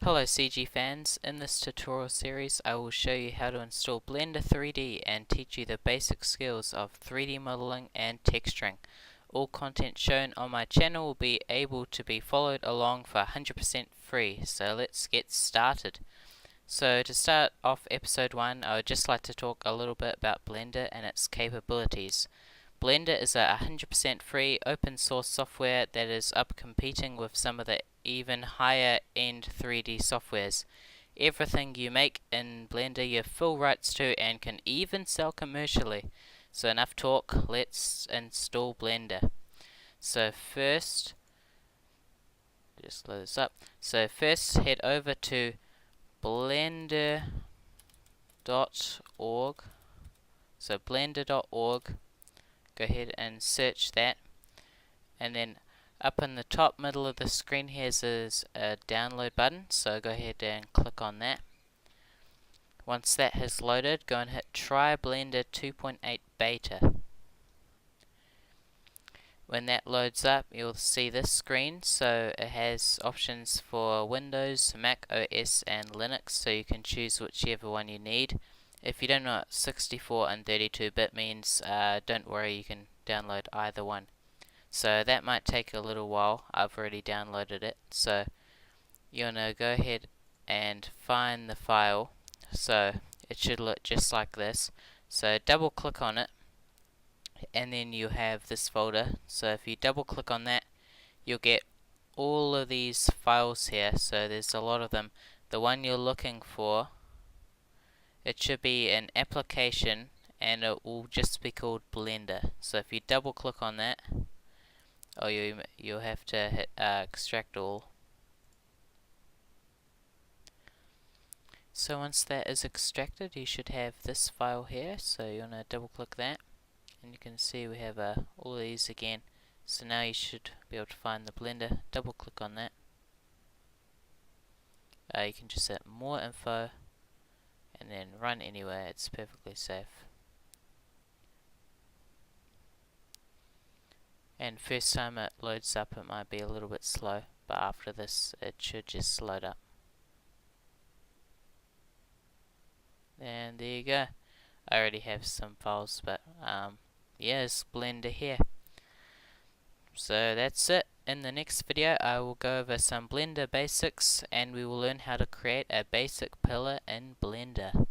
Hello CG fans, in this tutorial series I will show you how to install Blender 3D and teach you the basic skills of 3D modeling and texturing. All content shown on my channel will be able to be followed along for 100% free, so let's get started. So to start off episode 1, I would just like to talk a little bit about Blender and its capabilities. Blender is a 100% free open source software that is up competing with some of the even higher end 3D softwares. Everything you make in Blender you have full rights to and can even sell commercially. So enough talk, let's install Blender. So first, just load this up. So first head over to blender.org. So blender.org. Go ahead and search that, and then up in the top middle of the screen here is a download button, so go ahead and click on that. Once that has loaded, go and hit try Blender 2.8 beta. When that loads up, you'll see this screen. So it has options for Windows, Mac OS and Linux, so you can choose whichever one you need. If you don't know what 64 and 32-bit means, don't worry, you can download either one. So that might take a little while. I've already downloaded it. So you want to go ahead and find the file. So it should look just like this. So double click on it, and then you have this folder. So if you double click on that, you'll get all of these files here. So there's a lot of them. The one you're looking for, it should be an application, and it will just be called Blender. So if you double click on that, you'll have to hit extract all. So once that is extracted, you should have this file here. So you want to double click that, and you can see we have all of these again. So now you should be able to find the Blender. Double click on that. You can just hit more info and then run anywhere. It's perfectly safe. And first time it loads up, it might be a little bit slow, but after this it should just load up. And there you go. I already have some files, but yeah, it's Blender here. So that's it. In the next video I will go over some Blender basics, and we will learn how to create a basic pillar in Blender.